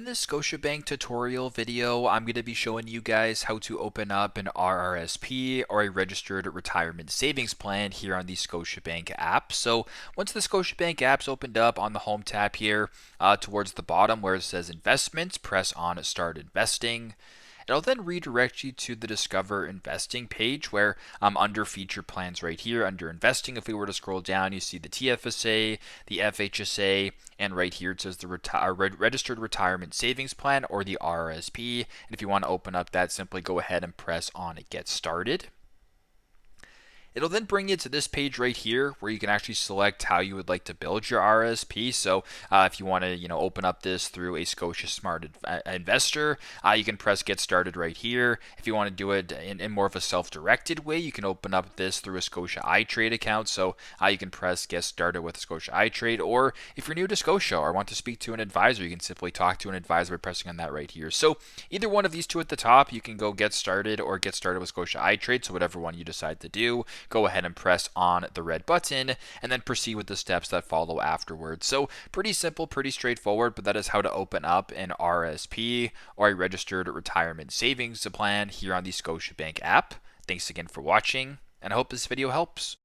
In this Scotiabank tutorial video, I'm going to be showing you guys how to open up an RRSP or a registered retirement savings plan here on the Scotiabank app. So once the Scotiabank app's opened up on the home tab here towards the bottom where it says investments, press on start investing. It'll then redirect you to the Discover Investing page where under Feature Plans right here, under Investing, if we were to scroll down, you see the TFSA, the FHSA, and right here it says the Registered Retirement Savings Plan or the RRSP. And if you want to open up that, simply go ahead and press on Get Started. It'll then bring you to this page right here where you can actually select how you would like to build your RSP. So if you want to, open up this through a Scotia Smart Investor, you can press Get Started right here. If you want to do it in more of a self-directed way, you can open up this through a Scotia iTrade account. So you can press Get Started with Scotia iTrade. Or if you're new to Scotia or want to speak to an advisor, you can simply talk to an advisor by pressing on that right here. So either one of these two at the top, you can go Get Started or Get Started with Scotia iTrade. So whatever one you decide to do, go ahead and press on the red button and then proceed with the steps that follow afterwards. So pretty simple, pretty straightforward, but that is how to open up an RSP or a registered retirement savings plan here on the Scotiabank app. Thanks again for watching, and I hope this video helps.